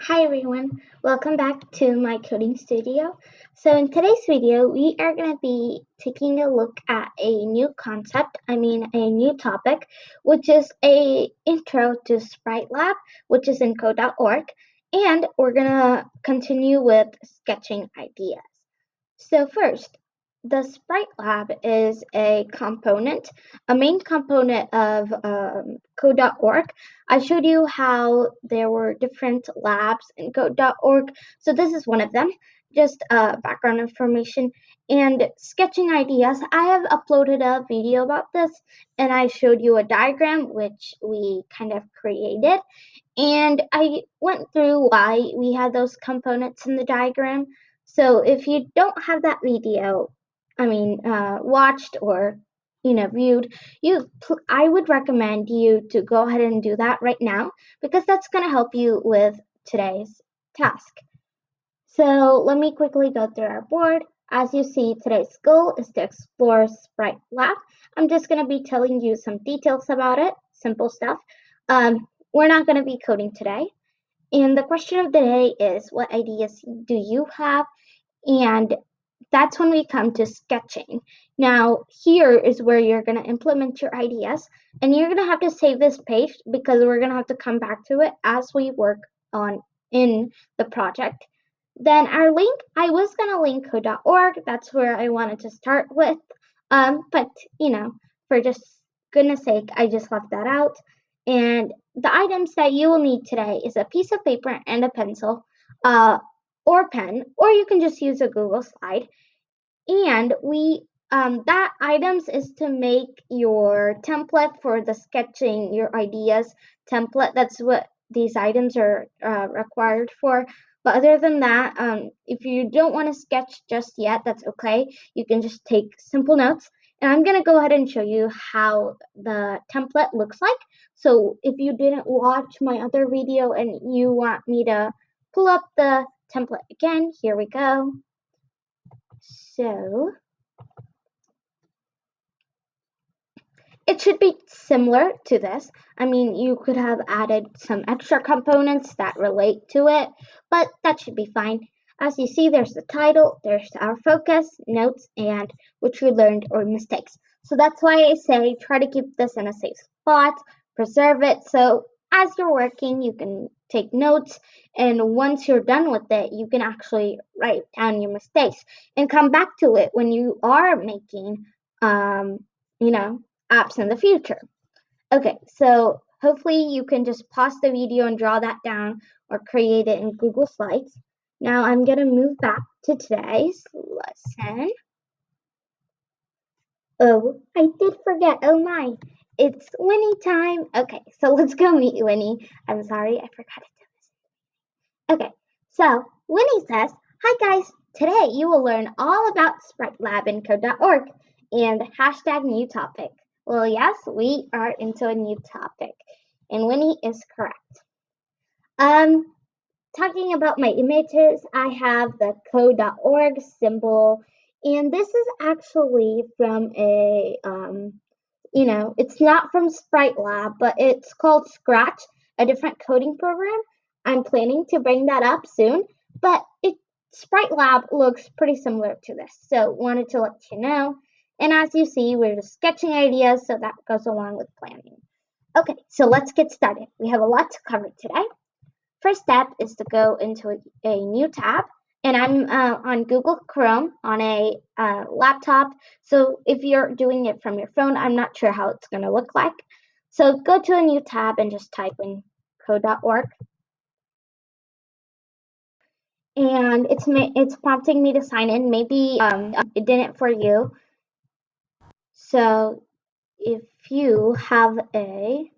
Hi everyone, welcome back to my coding studio. So in today's video, we are going to be taking a look at a new concept, a new topic, which is a intro to Sprite Lab, which is in code.org, and we're going to continue with sketching ideas. So first, the Sprite Lab is a main component of code.org. I showed you how there were different labs in code.org. So this is one of them, just background information and sketching ideas. I have uploaded a video about this and I showed you a diagram which we kind of created. And I went through why we had those components in the diagram. So if you don't have that video, watched or viewed, I would recommend you to go ahead and do that right now because that's going to help you with today's task. So let me quickly go through our board. As you see, today's goal is to explore Sprite Lab. I'm just going to be telling you some details about it, simple stuff. We're not going to be coding today. And the question of the day is, what ideas do you have? And that's when we come to sketching. Now, here is where you're going to implement your ideas. And you're going to have to save this page because we're going to have to come back to it as we work on in the project. Then our link, I was going to link code.org. That's where I wanted to start with. But, for just goodness sake, I just left that out. And the items that you will need today is a piece of paper and a pencil or pen, or you can just use a Google slide. And that items is to make your template for the sketching your ideas template. That's what these items are required for. But other than that, if you don't want to sketch just yet, that's okay. You can just take simple notes. And I'm going to go ahead and show you how the template looks like. So if you didn't watch my other video and you want me to pull up the template again, here we go. So it should be similar to this. You could have added some extra components that relate to it, but that should be fine. As you see, there's the title, there's our focus, notes, and which we learned or mistakes. So that's why I say try to keep this in a safe spot, preserve it. So as you're working, you can take notes, and once you're done with it, you can actually write down your mistakes and come back to it when you are making, apps in the future. Okay, so hopefully you can just pause the video and draw that down or create it in Google Slides. Now I'm going to move back to today's lesson. Oh, I did forget. Oh my, it's Winnie time. Okay, so let's go meet Winnie. I'm sorry, I forgot to do this. Okay, so Winnie says, "Hi guys, today you will learn all about Sprite Lab and code.org and hashtag new topic." Well, yes, we are into a new topic, and Winnie is correct. Talking about my images, I have the code.org symbol, and this is actually from it's not from Sprite Lab, but it's called Scratch, a different coding program. I'm planning to bring that up soon, but Sprite Lab looks pretty similar to this, so wanted to let you know. And as you see, we're just sketching ideas, so that goes along with planning. Okay, so let's get started. We have a lot to cover today. First step is to go into a new tab, and I'm on Google Chrome on a laptop. So if you're doing it from your phone, I'm not sure how it's going to look like. So go to a new tab and just type in code.org. And it's prompting me to sign in. Maybe it didn't for you. So if you have a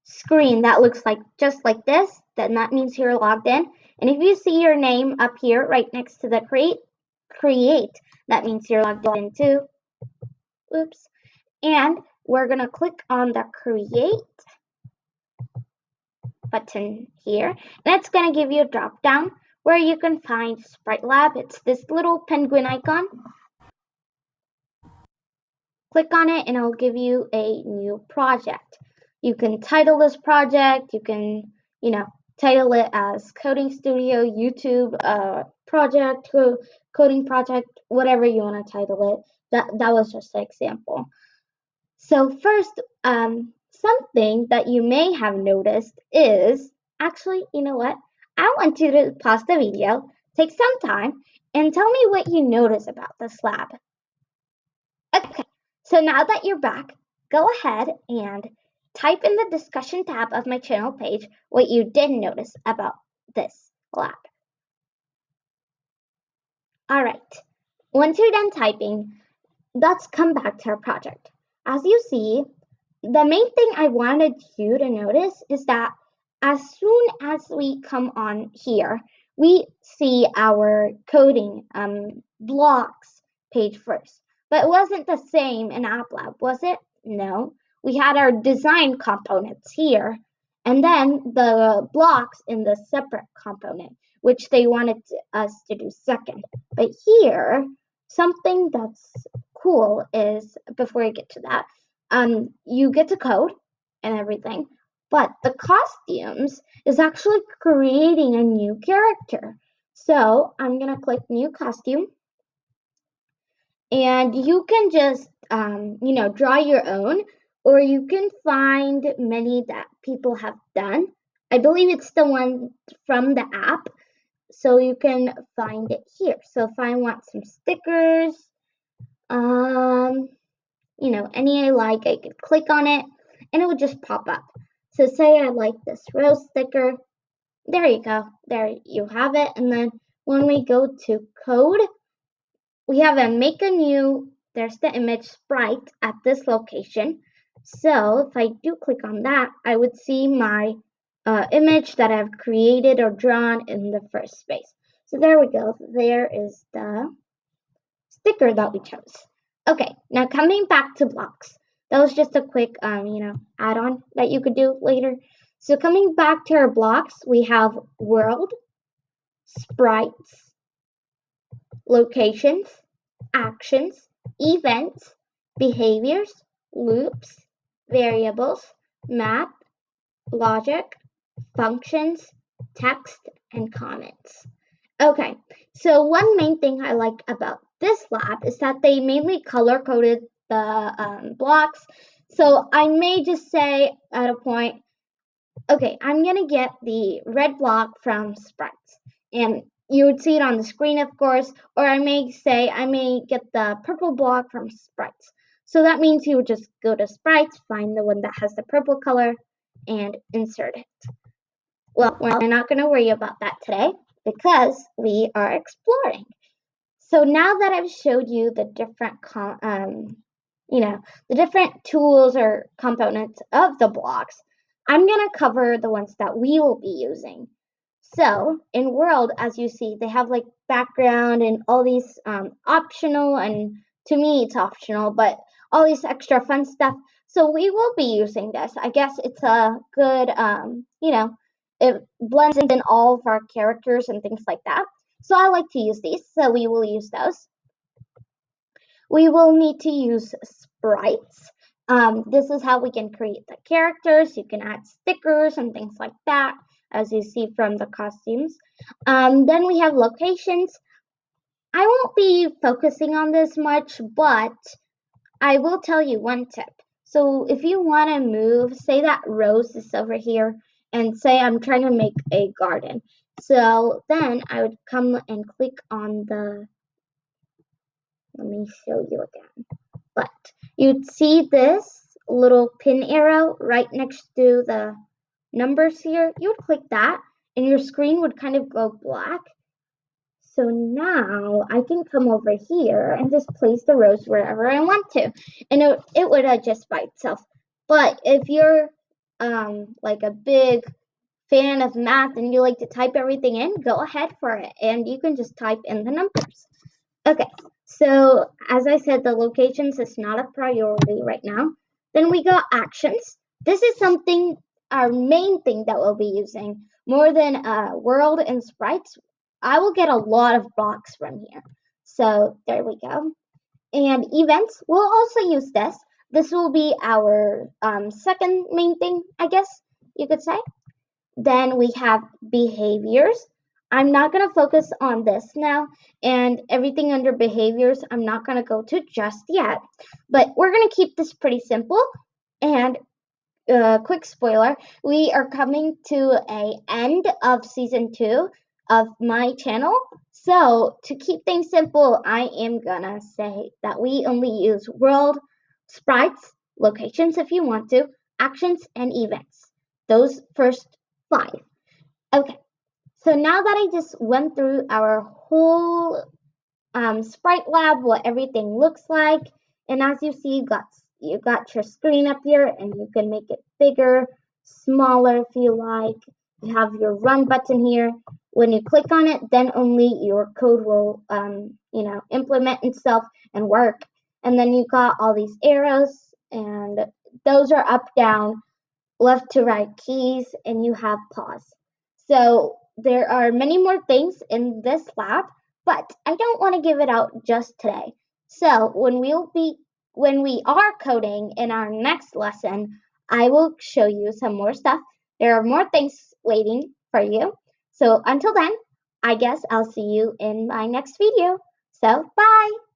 screen that looks like just like this, then that means you're logged in. And if you see your name up here right next to the create, that means you're logged in too. Oops. And we're going to click on the create button here, and it's going to give you a drop down where you can find Sprite Lab. It's this little penguin icon. Click on it and it'll give you a new project. You can title this project, you can title it as Coding Studio YouTube project, coding project, whatever you want to title it. That was just an example. So first, something that you may have noticed is, actually, you know what? I want you to pause the video, take some time, and tell me what you notice about this lab. Okay, so now that you're back, go ahead and type in the discussion tab of my channel page what you did notice about this lab. All right, once you're done typing, let's come back to our project. As you see, the main thing I wanted you to notice is that as soon as we come on here, we see our coding blocks page first. But it wasn't the same in App Lab, was it? No. We had our design components here, and then the blocks in the separate component, which they wanted us to do second. But here, something that's cool is, before I get to that, you get to code and everything, but the costumes is actually creating a new character. So I'm gonna click new costume, and you can just draw your own, or you can find many that people have done. I believe it's the one from the app, so you can find it here. So if I want some stickers, any I like, I could click on it and it would just pop up. So say I like this rose sticker. There you go. There you have it. And then when we go to code, we have a make a new, there's the image sprite at this location. So if I do click on that, I would see my image that I've created or drawn in the first space. So there we go. There is the sticker that we chose. Okay, now coming back to blocks. That was just a quick, add-on that you could do later. So coming back to our blocks, we have world, sprites, locations, actions, events, behaviors, loops, variables, map, logic, functions, text, and comments. Okay, so one main thing I like about this lab is that they mainly color coded the blocks. So I may just say at a point, okay, I'm gonna get the red block from sprites, and you would see it on the screen, of course, or I may say I may get the purple block from sprites. So that means you would just go to sprites, find the one that has the purple color, and insert it. Well, we're not going to worry about that today because we are exploring. So now that I've showed you the different, the different tools or components of the blocks, I'm going to cover the ones that we will be using. So in World, as you see, they have like background and all these optional, and to me it's optional, but all these extra fun stuff. So we will be using this. I guess it's a good, it blends in all of our characters and things like that. So I like to use these, so we will use those. We will need to use sprites. This is how we can create the characters. You can add stickers and things like that, as you see from the costumes. Then we have locations. I won't be focusing on this much, but I will tell you one tip. So if you want to move, say that rose is over here, and say I'm trying to make a garden. So then I would come and click on the, let me show you again. But you'd see this little pin arrow right next to the numbers here. You would click that and your screen would kind of go black. So now I can come over here and just place the rose wherever I want to, and it would adjust by itself. But if you're like a big fan of math and you like to type everything in, go ahead for it, and you can just type in the numbers. Okay, so as I said, the locations is not a priority right now. Then we got actions. This is something, our main thing that we'll be using more than world and sprites. I will get a lot of blocks from here. So there we go. And events, we'll also use this. This will be our second main thing, I guess you could say. Then we have behaviors. I'm not going to focus on this now, and everything under behaviors I'm not going to go to just yet, but we're going to keep this pretty simple. And quick spoiler, we are coming to a end of season 2 of my channel. So to keep things simple, I am gonna say that we only use world, sprites, locations if you want to, actions, and events. Those first 5. Okay, so now that I just went through our whole Sprite Lab, what everything looks like. And as you see, you got your screen up here, and you can make it bigger, smaller if you like. You have your run button here. When you click on it, then only your code will, implement itself and work. And then you got all these arrows, and those are up, down, left to right keys, and you have pause. So there are many more things in this lab, but I don't want to give it out just today. So when we are coding in our next lesson, I will show you some more stuff. There are more things waiting for you. So until then, I guess I'll see you in my next video. So bye!